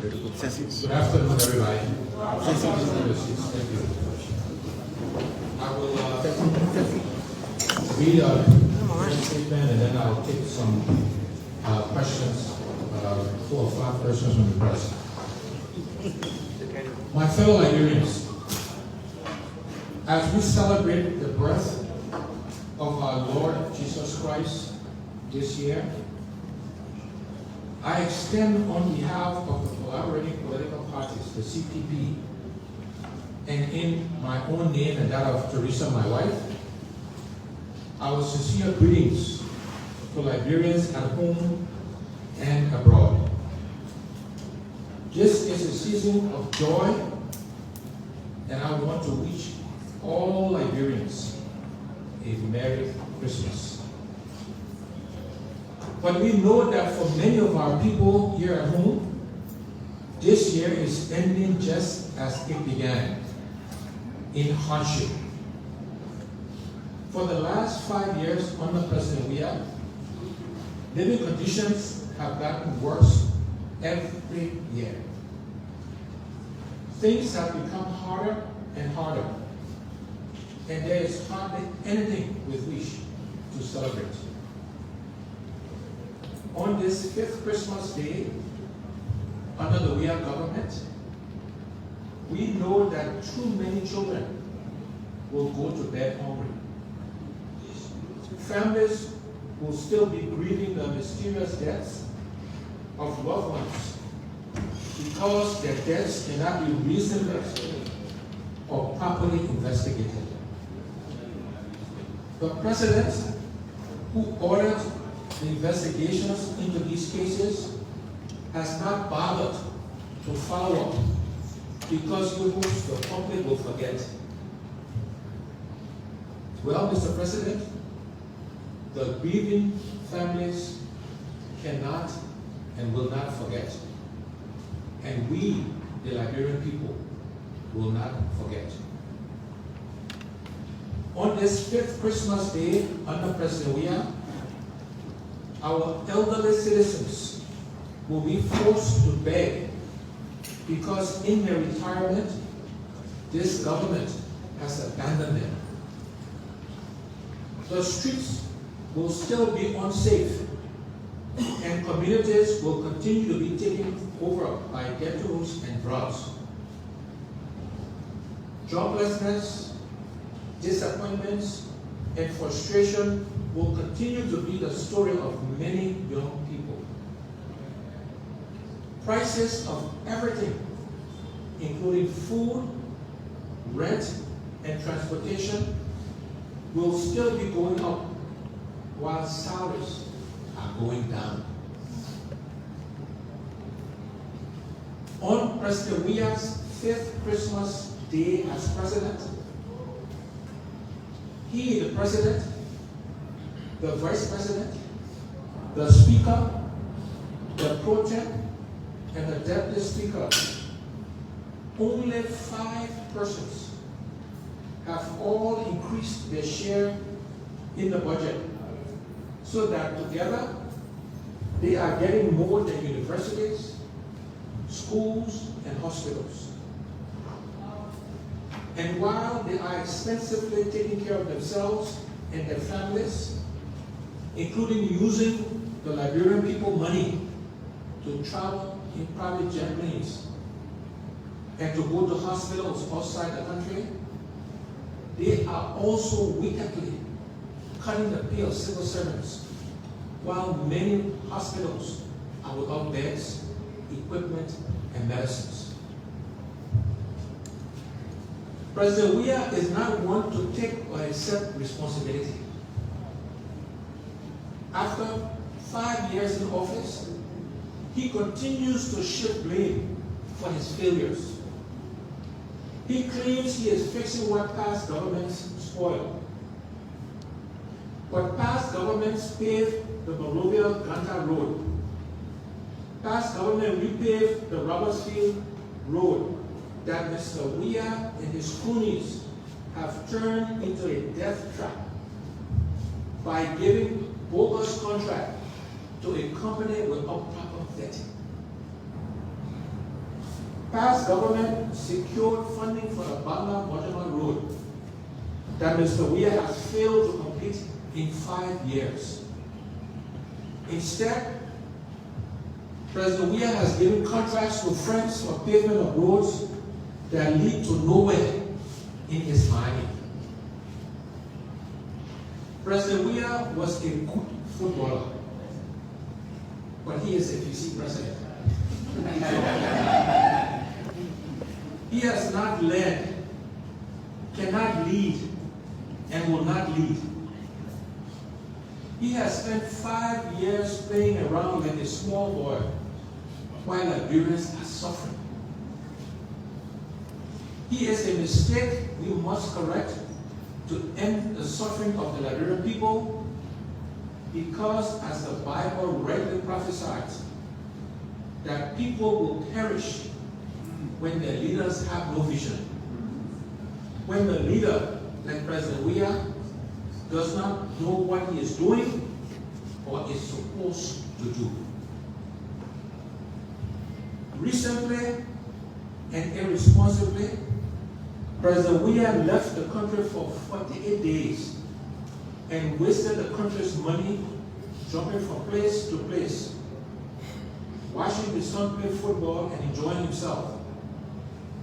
Good afternoon, everybody. Thank you. I will read a statement and then I'll take some questions, 4 or 5 questions from the press. My fellow Liberians, as we celebrate the birth of our Lord Jesus Christ this year, I extend on behalf of the collaborating political parties, the CPP, and in my own name and that of Teresa, my wife, our sincere greetings to Liberians at home and abroad. This is a season of joy, and I want to wish all Liberians a Merry Christmas. But we know that for many of our people here at home, this year is ending just as it began, in hardship. For the last 5 years under President Weah, living conditions have gotten worse every year. Things have become harder and harder, and there is hardly anything with which to celebrate. On this 5th Christmas Day, under the Weah government, we know that too many children will go to bed hungry. Families will still be grieving the mysterious deaths of loved ones because their deaths cannot be reasonably explained or properly investigated. The President, who ordered the investigations into these cases, has not bothered to follow up because he hopes the public will forget. Well, Mr. President, the grieving families cannot and will not forget. And we, the Liberian people, will not forget. On this 5th Christmas Day under President Weah, our elderly citizens will be forced to beg because in their retirement, this government has abandoned them. The streets will still be unsafe, and communities will continue to be taken over by ghettos and drugs. Joblessness, disappointments, and frustration will continue to be the story of many young people. Prices of everything, including food, rent, and transportation, will still be going up while salaries are going down. On President Weah's 5th Christmas Day as president, he, the president, the vice president, the speaker, the pro tem, and the deputy speaker, only 5 persons have all increased their share in the budget, so that together they are getting more than universities, schools, and hospitals. And while they are expensively taking care of themselves and their families, including using the Liberian people money to travel in private jet planes and to go to hospitals outside the country, they are also wickedly cutting the pay of civil servants, while many hospitals are without beds, equipment, and medicines. President Weah is not one to take or accept responsibility. After 5 years in office, he continues to shift blame for his failures. He claims he is fixing what past governments spoiled. But past governments paved the Monrovia-Ganta Road. Past government repaved the Robertsfield Road that Mr. Weah and his cronies have turned into a death trap by giving bogus contract to a company without proper vetting. past government secured funding for the Bangla-Mojama Road that Mr. Weah has failed to complete in 5 years. Instead, President Weah has given contracts to friends for pavement of roads that lead to nowhere in his Miami. President Weah was a good footballer, but he is a VC president. He has not led, cannot lead, and will not lead. He has spent 5 years playing around like a small boy while Liberians are suffering. He is a mistake we must correct to end the suffering of the Liberian people, because as the Bible rightly prophesies, that people will perish when their leaders have no vision. When the leader, like President Weah, does not know what he is doing or is supposed to do. Recently and irresponsibly, President Weah left the country for 48 days and wasted the country's money jumping from place to place, watching his son play football and enjoying himself,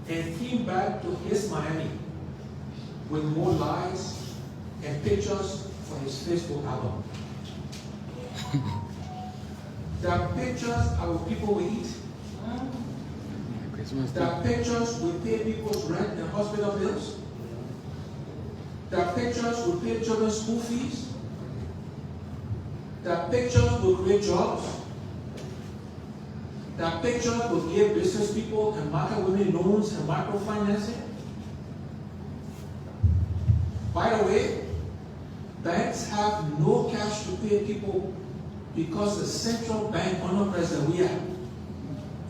and came back to his Miami with more lies and pictures for his Facebook album. There are pictures our people will eat. There are pictures will pay people's rent and hospital bills. There are pictures will pay children's school fees. There are pictures will create jobs. There are pictures will give business people and market women loans and microfinancing. By the way, banks have no cash to pay people because the central bank under President Weah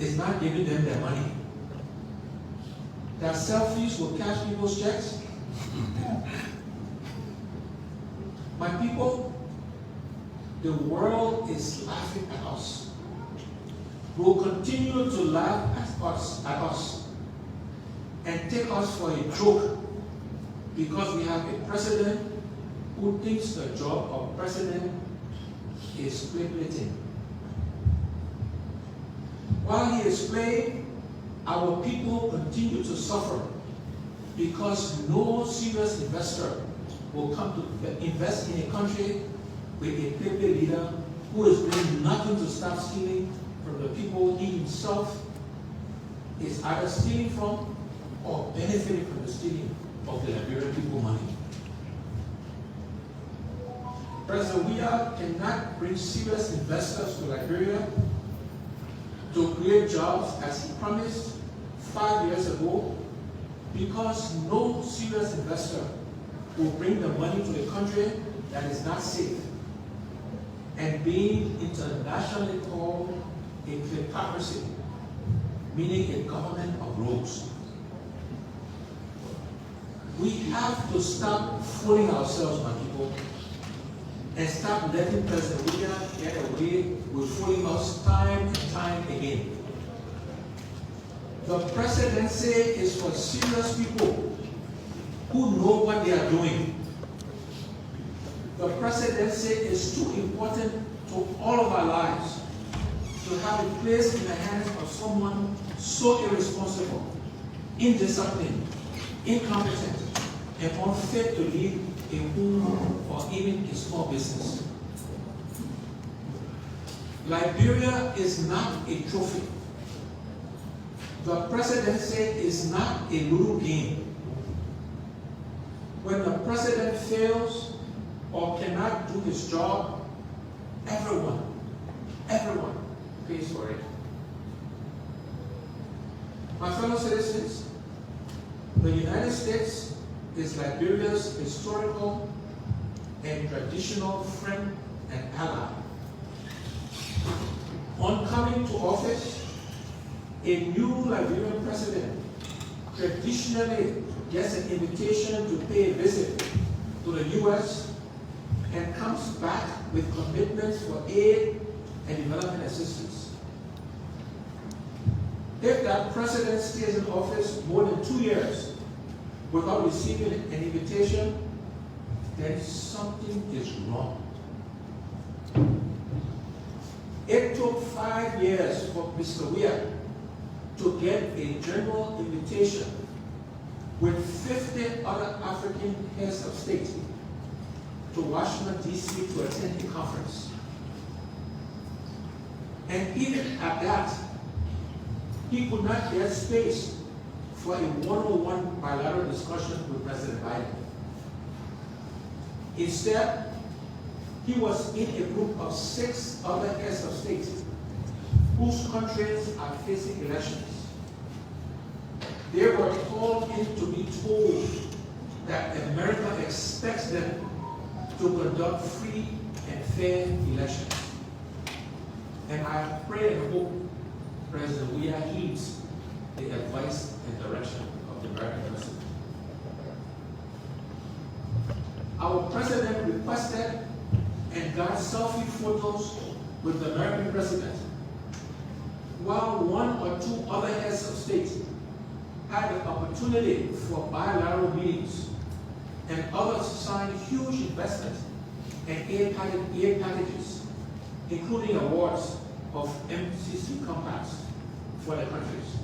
is not giving them their money. Their selfies will cash people's checks. My people, the world is laughing at us. Will continue to laugh at us and take us for a joke because we have a president who thinks the job of president is speculating. While he is playing, our people continue to suffer because no serious investor will come to invest in a country with a play leader who is doing nothing to stop stealing from the people he himself is either stealing from or benefiting from the stealing of the Liberian people money. President Weah cannot bring serious investors to Liberia to create jobs as he promised 5 years ago, because no serious investor will bring the money to a country that is not safe and being internationally called a kleptocracy, meaning a government of rogues. We have to stop fooling ourselves, my people, and stop letting President Weah get away with fooling us time and time again. The presidency is for serious people who know what they are doing. The presidency is too important to all of our lives to have it placed in the hands of someone so irresponsible, indisciplined, incompetent, and unfit to lead a home or even a small business. Liberia is not a trophy. The presidency is not a little game. When the president fails or cannot do his job, everyone pays for it. My fellow citizens, the United States is Liberia's historical and traditional friend and ally. On coming to office, a new Liberian president traditionally gets an invitation to pay a visit to the U.S. and comes back with commitments for aid and development assistance. If that president stays in office more than 2 years without receiving an invitation, then something is wrong. It took 5 years for Mr. Weah to get a general invitation with 50 other African heads of state to Washington, D.C. to attend the conference. And even at that, he could not get space for a one-on-one bilateral discussion with President Biden. Instead, he was in a group of 6 other heads of state whose countries are facing elections. They were called in to be told that America expects them to conduct free and fair elections. And I pray and hope President Weah heeds the advice and direction of the American president. Our president requested and got selfie photos with the American president, while 1 or 2 other heads of state had the opportunity for bilateral meetings, and others signed huge investment and aid packages, including awards of MCC compacts for the countries.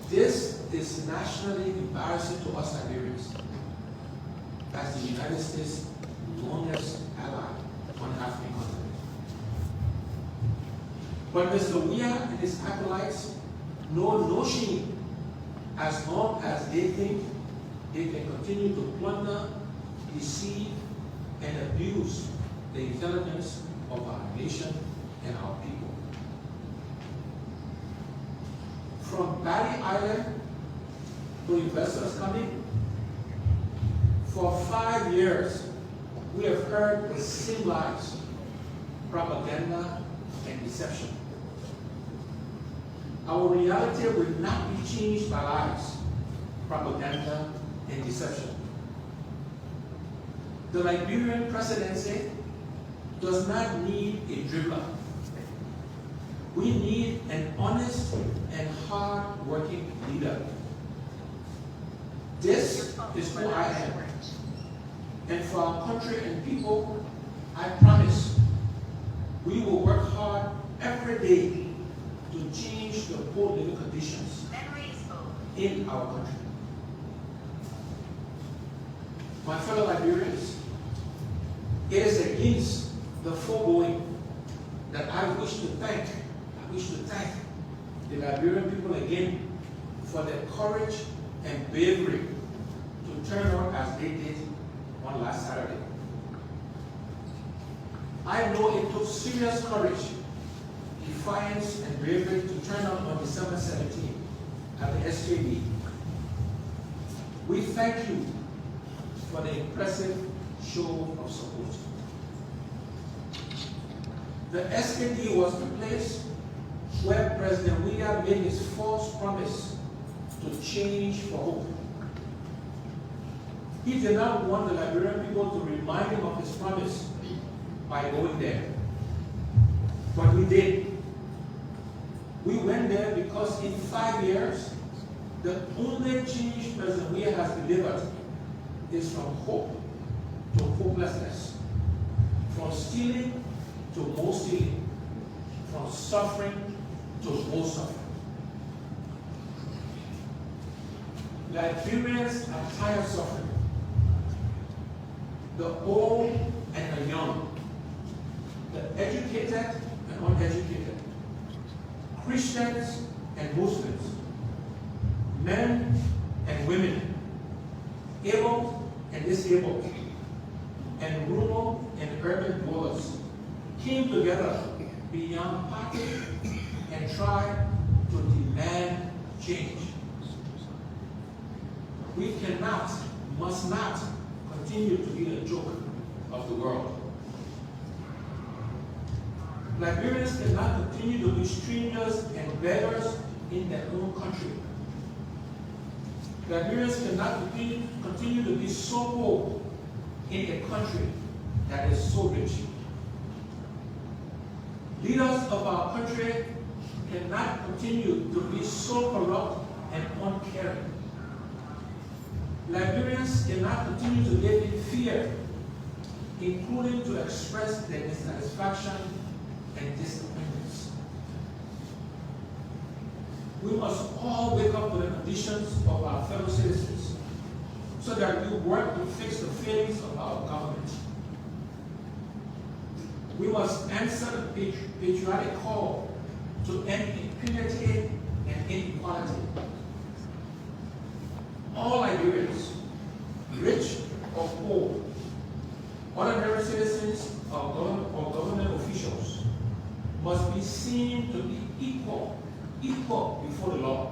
This is nationally embarrassing to us Liberians, as the United States' longest ally on the African continent. But Mr. Weah and his acolytes know no shame as long as they think they can continue to plunder, deceive, and abuse the intelligence of our nation and our people. From Bali Island to investors coming, for 5 years, we have heard the same lies, propaganda, and deception. Our reality will not be changed by lies, propaganda, and deception. The Liberian presidency does not need a dribbler. We need an honest and hard-working leader. This is who I am. And for our country and people, I promise we will work hard every day to change the poor living conditions in our country. My fellow Liberians, it is against the foregoing that I wish to thank the Liberian people again for their courage and bravery to turn out as they did on last Saturday. I know it took serious courage, defiance, and bravery to turn out on December 17th at the SJB. We thank you for the impressive show of support. The SKD was the place where President Weah made his false promise to change for hope. He did not want the Liberian people to remind him of his promise by going there. But we did. We went there because in 5 years, the only change President Weah has delivered is from hope to hopelessness, from stealing to more stealing, from suffering to more suffering. Liberians are tired of suffering. The old and the young, the educated and uneducated, Christians and Muslims, men and women, able and disabled, and rural and urban dwellers came together beyond party and tried to demand change. We cannot, must not continue to be the joke of the world. Liberians cannot continue to be strangers and beggars in their own country. Liberians cannot continue to be so poor in a country that is so rich. Leaders of our country cannot continue to be so corrupt and uncaring. Liberians cannot continue to live in fear, including to express their dissatisfaction and disappointments. We must all wake up to the conditions of our fellow citizens so that we work to fix the failings of our government. We must answer the patriotic call to end impunity and inequality. All Liberians, rich or poor, ordinary citizens or government officials, must be seen to be equal before the law.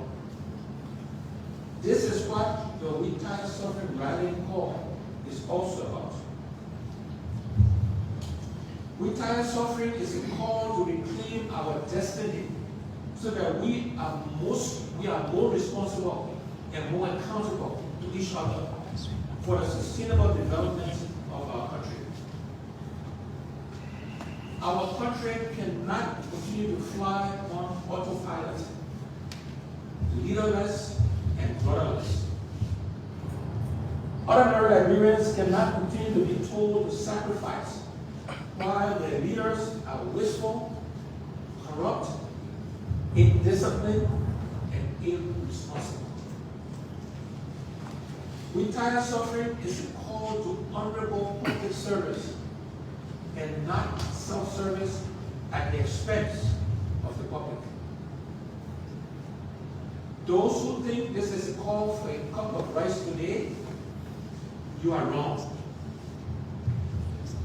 This is what the We Tire Suffering rallying call is also about. We Tire Suffering is a call to reclaim our destiny so that we are more responsible and more accountable to each other for the sustainable development of our country. Our country cannot continue to fly on autopilot, leaderless and rudderless. Ordinary Liberians cannot continue to be told to sacrifice while their leaders are wasteful, corrupt, indisciplined, and irresponsible. We Tire Suffering is a call to honorable public service and not self-service at the expense of the public. Those who think this is a call for a cup of rice today, you are wrong.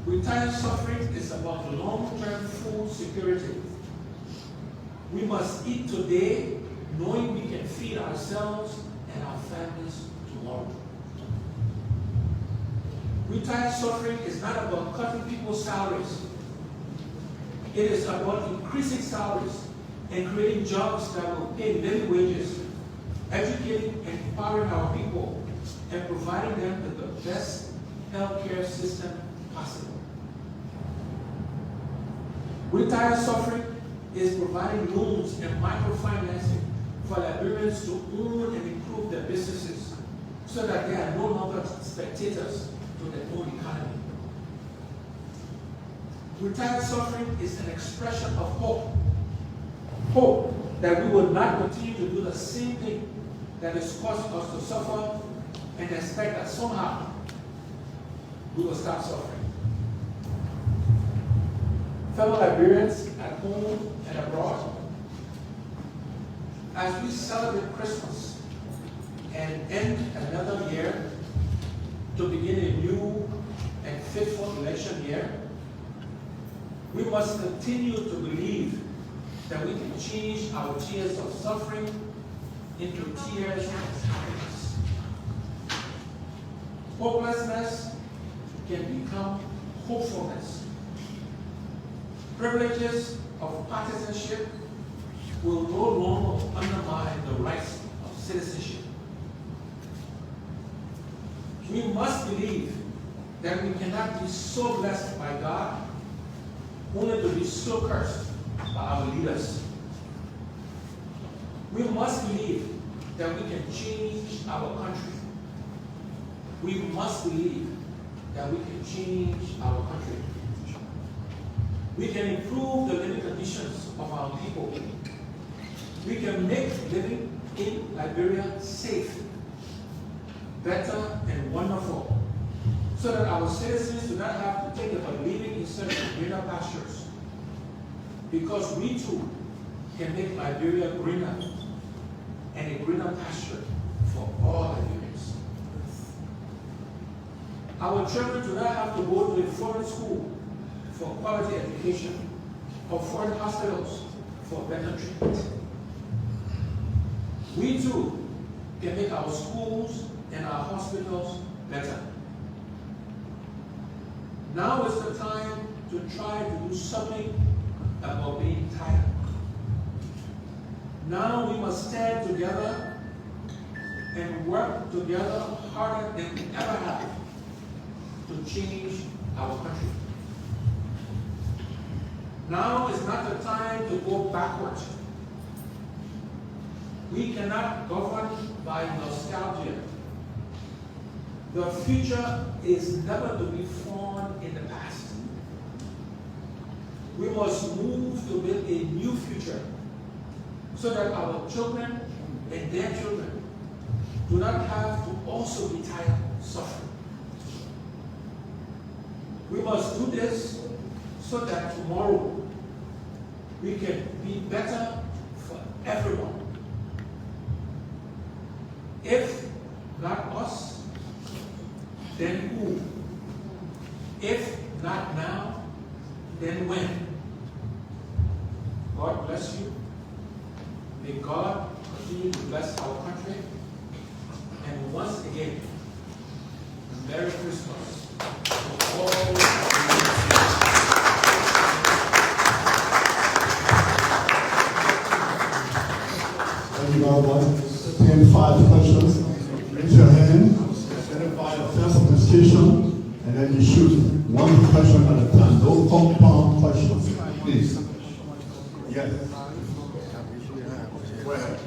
We Tire Suffering is about long-term food security. We must eat today knowing we can feed ourselves and our families tomorrow. We Tire Suffering is not about cutting people's salaries. It is about increasing salaries and creating jobs that will pay living wages, educating and empowering our people, and providing them with the best healthcare system possible. We Tire Suffering is providing loans and microfinancing for Liberians to own and improve their businesses so that they are no longer spectators to their own economy. We Tire Suffering is an expression of hope. Hope that we will not continue to do the same thing that has caused us to suffer and expect that somehow we will stop suffering. Fellow Liberians at home and abroad, as we celebrate Christmas and end another year to begin a new and faithful election year, we must continue to believe that we can change our tears of suffering into tears of happiness. Hopelessness can become hopefulness. Privileges of partisanship will no longer undermine the rights of citizenship. We must believe that we cannot be so blessed by God only to be so cursed by our leaders. We must believe that we can change our country. We must believe that we can change our country. We can improve the living conditions of our people. We can make living in Liberia safe, better, and wonderful, so that our citizens do not have to think about living in search of greener pastures. Because we too can make Liberia greener and a greener pasture for all Liberians. Our children do not have to go to a foreign school for quality education or foreign hospitals for better treatment. We too can make our schools and our hospitals better. Now is the time to try to do something about being tired. Now we must stand together and work together harder than we ever have to change our country. Now is not the time to go backwards, We cannot govern by nostalgia. The future is never to be formed in the past. We must move to build a new future so that our children and their children do not have to also be tired suffering. We must do this so that tomorrow we can be better for everyone. If not us, then who? If not now, then when? God bless you. May God continue to bless our country. And once again, Merry Christmas to all. Thank you very much. 10-5 questions. Raise your hand, identify yourself on the station, and then you shoot one question at a time. No compound questions, please. Yes. Go ahead.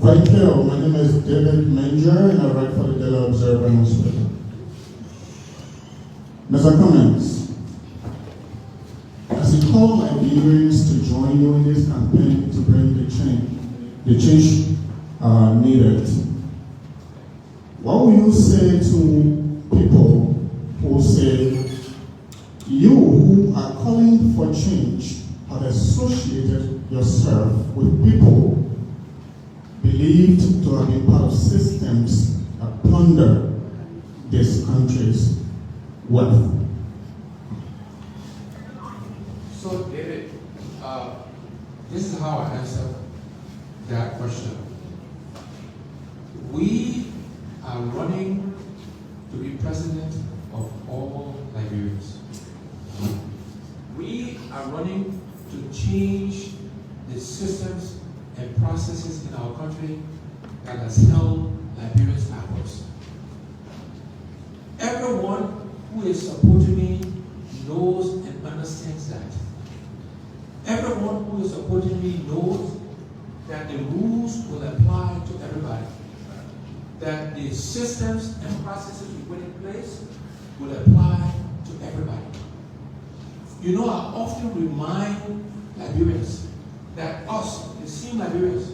Thank you. My name is David Manger, and I write for the Daily Observer newspaper. Mr. Cummings, as you call Liberians to join you in this campaign to bring the change needed, what will you say to people who say you who are calling for change have associated yourself with people believed to have been part of systems that plunder this country's wealth? So, David, this is how I answer that question. We are running to be president of all Liberians. We are running to change the systems and processes in our country that has held Liberians backwards. Everyone who is supporting me knows and understands that. Everyone who is supporting me knows that the rules will apply to everybody. That the systems and processes we put in place will apply to everybody. You know, I often remind Liberians that us, the same Liberians,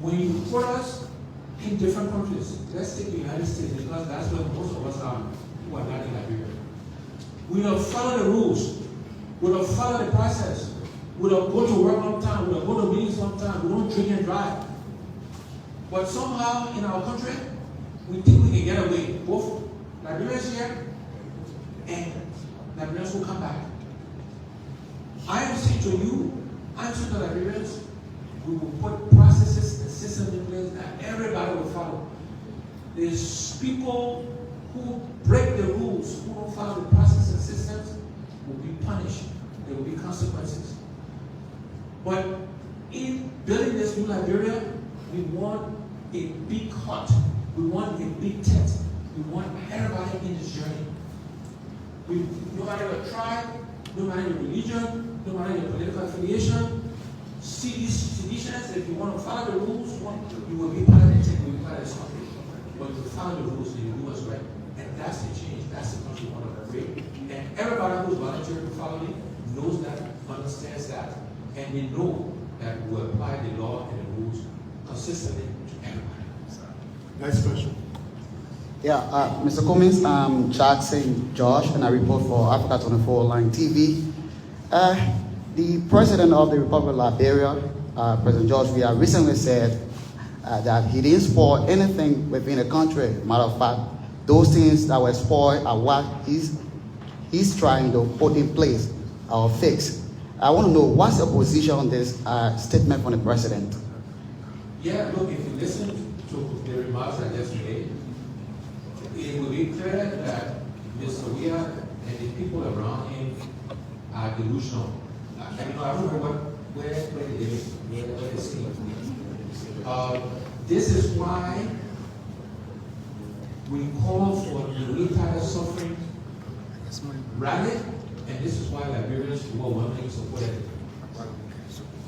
when you put us in different countries, let's take the United States because that's where most of us are who are not in Liberia. We don't follow the rules. We don't follow the process. We don't go to work on time. We don't go to meetings on time. We don't drink and drive. But somehow in our country, we think we can get away. Both Liberians here and Liberians who come back. I am saying to you, I am saying to Liberians, we will put processes and systems in place that everybody will follow. There's people who break the rules, who don't follow the process and systems, will be punished. There will be consequences. But in building this new Liberia, we want a big hut. We want a big tent. We want everybody in this journey. No matter your tribe, no matter your religion, no matter your political affiliation, seditionists, if you want to follow the rules, you will be part of the tent, you will be part of this country. But if you follow the rules, then you do what's right. And that's the change. That's the country we want to create. And everybody who's volunteering to follow me knows that, understands that, and they know that we will apply the law and the rules consistently to everybody. Next question. Yeah, Mr. Cummings, I'm Jackson Josh, and I report for Africa 24 Online TV. The President of the Republic of Liberia, President George Weah, recently said that he didn't spoil anything within the country. Matter of fact, those things that were spoiled are what he's trying to put in place or fix. I want to know, what's your position on this statement from the President? Yeah, look, if you listen to the remarks I just made, it will be clear that Mr. Weah and the people around him are delusional. I don't know where they see. This is why we call for the retarded suffering ragged, and this is why Liberians were overwhelmingly supported it.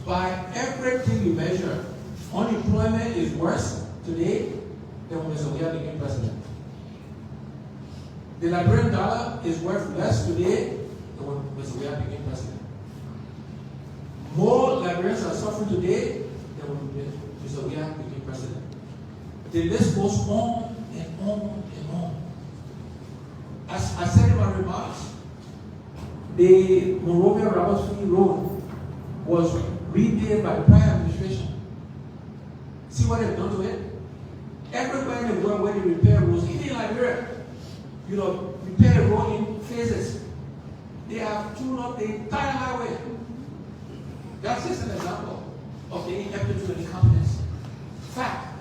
By everything you measure, unemployment is worse today than when Mr. Weah became president. The Liberian dollar is worth less today than when Mr. Weah became president. More Liberians are suffering today than when Mr. Weah became president. The list goes on and on and on. As I said in my remarks, the Monrovia Roberts Free Road was repaid by prior administration. See what they've done to it? Everywhere in the world where they repair roads, even in Liberia, repair a road in phases. They have tuned up the entire highway. That's just an example of the ineptitude and incompetence. Fact.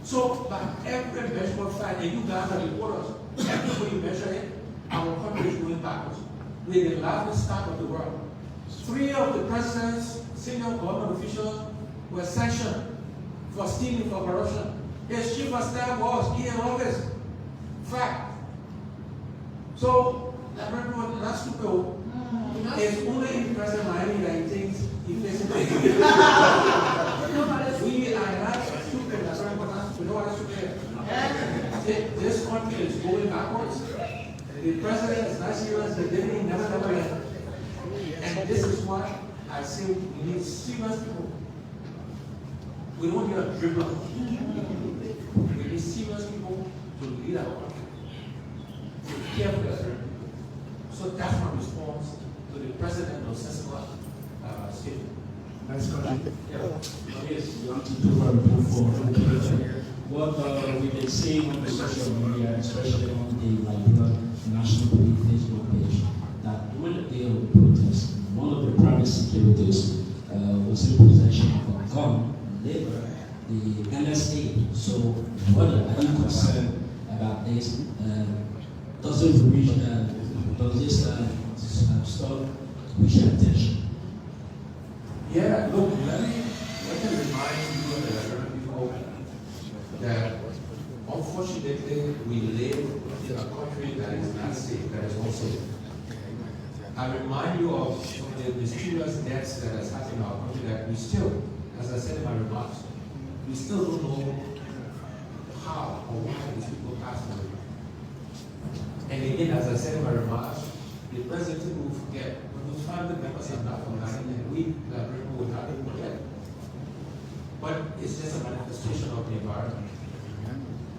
So, by every measurable fact, and you guys are reporters, everywhere you measure it, our country is going backwards. We're the largest stock of the world. 3 of the president's senior government officials were sanctioned for stealing, for corruption. His chief of staff was in office. Fact. So, that people not stupid. It's only in President Miami that he thinks he faces it. We are not stupid. That's why we're not stupid. No one is stupid. This country is going backwards. The president is not serious. The deputy never end. And this is why I say we need serious people. We don't need a dribbler. We need serious people to lead our country. To care for the country. So that's my response to the president of Sensible statement. Nice question. Yes, you want to do a report for what we've been seeing on the social media, especially on the Liberia National Police Facebook page, that during the day of the protest, one of the private securities was in possession of a gun, labeled the NSA. So, what are you concerned about this? Does this stuff reach attention? Yeah, look, let me remind you of the Liberian people that unfortunately we live in a country that is not safe, that is unsafe. I remind you of some of the mysterious deaths that has happened in our country that we still, as I said in my remarks, we still don't know how or why these people passed away. And again, as I said in my remarks, the president will forget. When those family members are not forgotten, and we, the people, will not forget. But it's just a manifestation of the environment.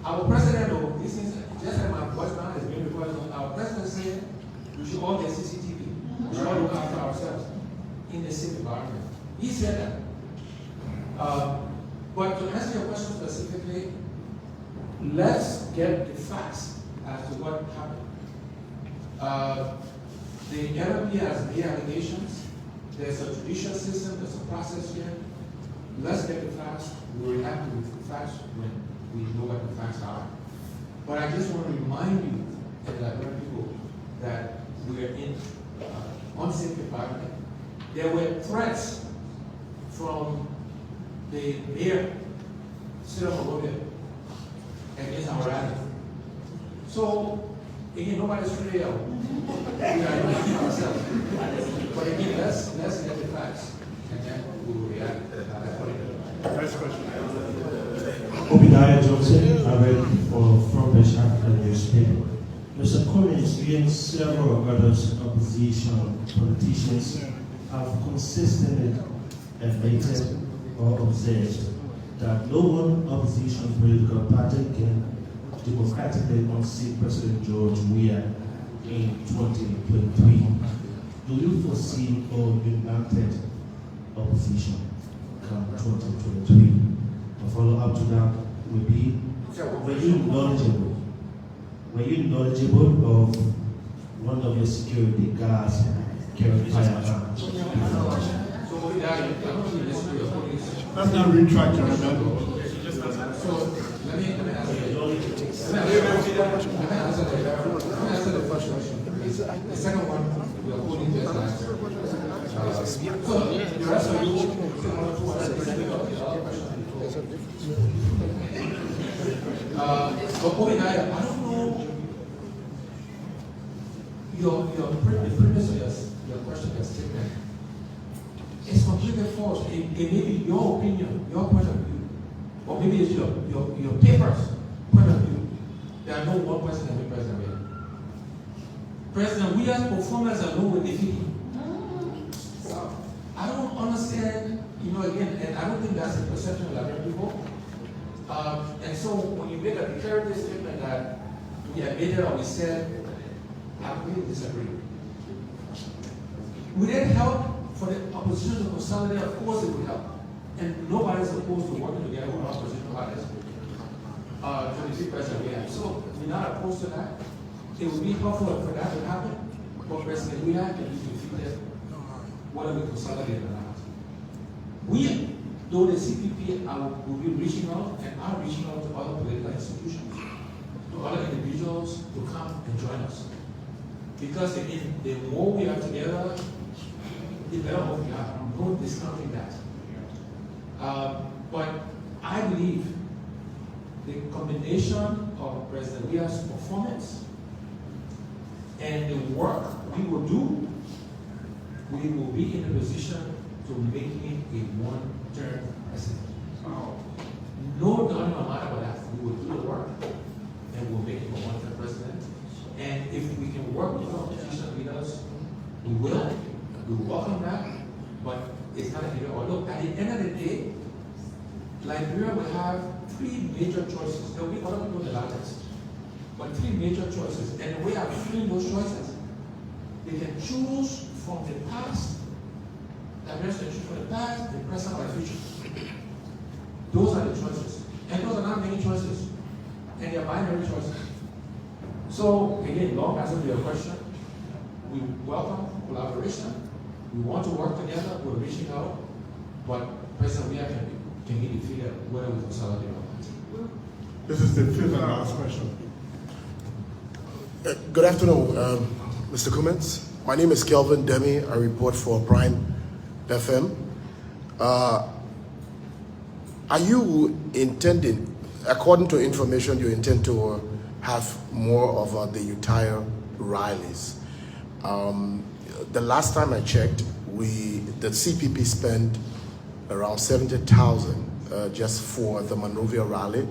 Our president, this is just like my voice now is being recorded. Our president said we should all get CCTV. We should all look after ourselves in a safe environment. He said that. But to answer your question specifically, let's get the facts as to what happened. The NLP has made allegations. There's a judicial system, there's a process here. Let's get the facts. We'll react to the facts when we know what the facts are. But I just want to remind you, and Liberian people, that we are in an unsafe environment. There were threats from the mayor, City of Monrovia, against our rally. So, again, nobody's free out. We are not ourselves. But again, let's get the facts, and then we will react accordingly. Next question. Obadiah Johnson, I read for Front Page African newspaper. Mr. Cummings, you and several other opposition politicians have consistently admitted or observed that no one opposition political party can democratically unseat President George Weah in 2023. Do you foresee a united opposition come 2023? A follow-up to that would be, were you knowledgeable of one of your security guards carrying firearms? That's not retracted, remember? So let me answer the first question. The second one, we are holding this last. So the rest of you, but Obadiah, I don't know. the premise of your question, your statement, is completely false. It may be your opinion, your point of view, or maybe it's your paper's point of view. There are no one person that will be President Weah. President Weah's performance alone will defeat him. So I don't understand, again, and I don't think that's the perception of Liberian people. And so when you make a declarative statement that we admitted or we said, I really disagree. Would it help for the opposition to consolidate? Of course it would help. And nobody's opposed to working together with opposition parties to defeat President Weah. So we're not opposed to that. It would be helpful for that to happen, but President Weah can be defeated whether we consolidate or not. We, though the CPP will be reaching out and are reaching out to other political institutions, to other individuals to come and join us. Because again, the more we are together, the better off we are. I'm not discounting that. But I believe the combination of President Weah's performance and the work we will do, we will be in a position to make him a one-term president. No doubt about that. We will do the work and we'll make him a one-term president. And if we can work with our opposition leaders, we will. We welcome that, but it's not a either or. Look, at the end of the day, Liberia will have three major choices. There will be other people in the lattice, but three major choices. And the way I'm feeling those choices, they can choose from the past, Liberians can choose from the past, the present, or the future. Those are the choices. And those are not many choices. And they're binary choices. So, again, long answer to your question, we welcome collaboration. We want to work together. We're reaching out, but President Weah can be defeated whether we consolidate or not. This is the fifth and last question. Good afternoon, Mr. Cummings. My name is Kelvin Demi. I report for Prime FM. Are you intending, according to information, you intend to have more of the entire rallies? The last time I checked, the CPP spent around 70,000 just for the Monrovia rally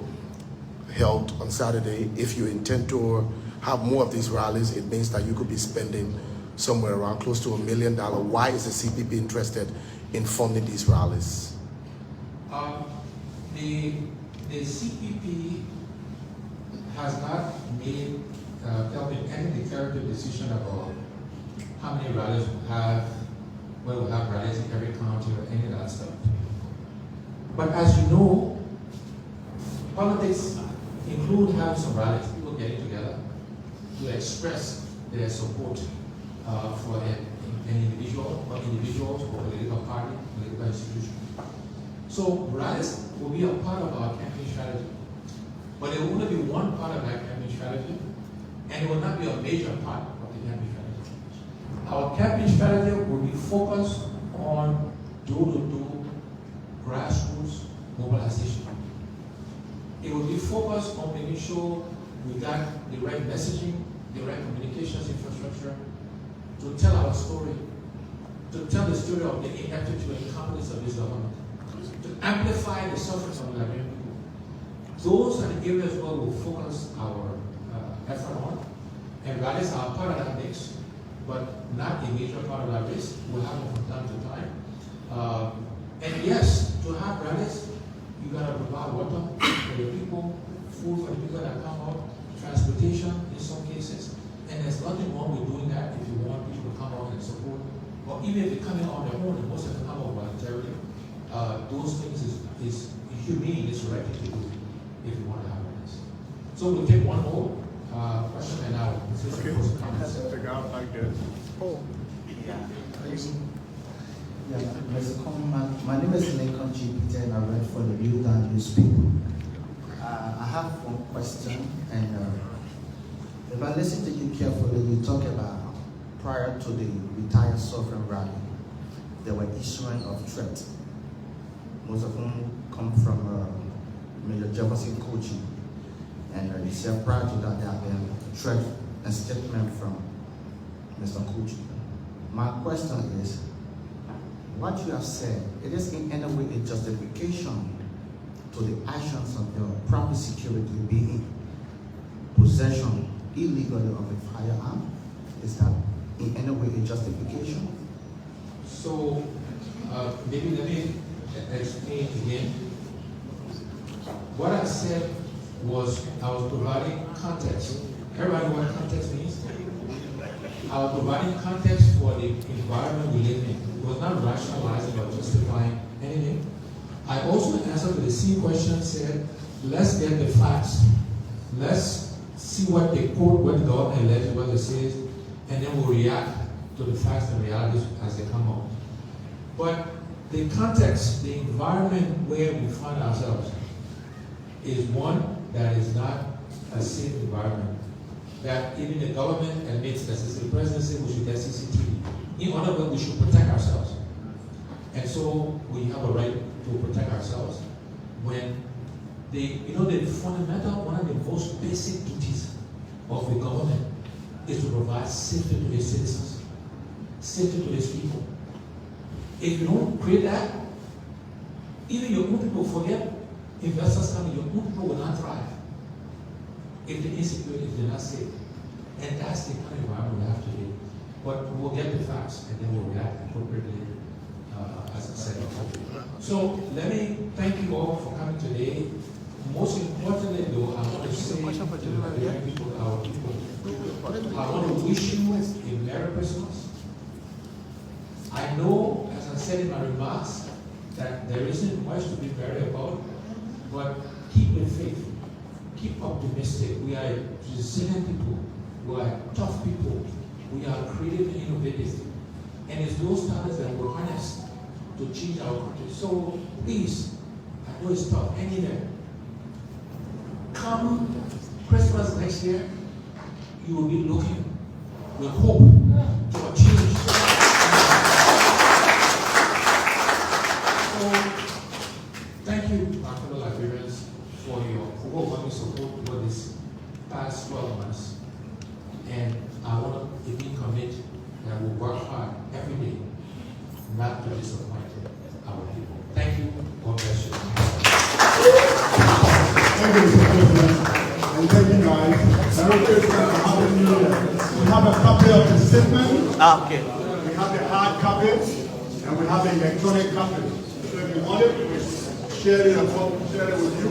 held on Saturday. If you intend to have more of these rallies, it means that you could be spending somewhere around close to $1 million. Why is the CPP interested in funding these rallies? The CPP has not made any declarative decision about how many rallies we have, whether we have rallies in every county or any of that stuff. But as you know, politics include having some rallies, people getting together to express their support for an individual or individuals or political party, political institution. So rallies will be a part of our campaign strategy. But it will only be one part of that campaign strategy, and it will not be a major part of the campaign strategy. Our campaign strategy will be focused on door-to-door grassroots mobilization. It will be focused on making sure we got the right messaging, the right communications infrastructure to tell our story, to tell the story of the ineptitude and incompetence of this government, to amplify the suffering of the Liberian people. Those are the areas where we'll focus our effort on, and rallies are part of that mix, but not a major part of that race. We'll have them from time to time. And yes, to have rallies, you gotta provide water for your people, food for the people that come out, transportation in some cases, and there's nothing wrong with doing that if you want people to come out and support, or even if they're coming on their own, and most of them come out voluntarily. Those things is humane, it's right to do if you want to have rallies. So we'll take one more question and now Okay. The guy like this. Yeah, Mr. Coleman, my name is Lincoln G. Peter and I write for the Udan newspaper. I have one question, and if I listen to you carefully, you talk about prior to the retired sovereign rally, there were issuing of threats. Most of them come from Major Jefferson Coaching. And you said prior to that there have been threat and statement from Mr. Kuchi. My question is, what you have said, it is in any way a justification to the actions of your private security being possession illegally of a firearm? Is that in any way a justification? So, maybe let me explain again. What I said was I was providing context. Everybody know what context means? I was providing context for the environment we live in. It was not rationalizing or justifying anything. I also answered to the same question, said, let's get the facts. Let's see what they quote, what the government alleges, what it says, and then we'll react to the facts and realities as they come up. But the context, the environment where we find ourselves is one that is not a safe environment. That even the government admits that since the presidency we should get CCTV. In other words, we should protect ourselves. And so we have a right to protect ourselves when the fundamental, one of the most basic duties of the government is to provide safety to its citizens, safety to its people. If you don't create that, even your own people forget investors coming, your own people will not thrive if they're insecure, if they're not safe. And that's the kind of environment we have today. But we'll get the facts and then we'll react appropriately, as I said. So let me thank you all for coming today. Most importantly, though, I want to say to the Liberian people, our people, I want to wish you a Merry Christmas. I know, as I said in my remarks, that there isn't much to be merry about, but keep the faith, keep optimistic. We are resilient people, we are tough people, we are creative and innovative. And it's those talents that will harness to change our country. So please, I know it's tough, hang in there. Come Christmas next year, you will be looking with hope to achieve. So, thank you, my fellow Liberians, for your overwhelming support over this past 12 months. And I want to again commit that we'll work hard every day not to disappoint our people. Thank you. God bless you. Thank you, Mr. President. And thank you, guys. Merry Christmas and Happy New Year. We have a copy of the statement. Okay. We have the hard copy, and we have the electronic copy. So if you want it, we share it with you.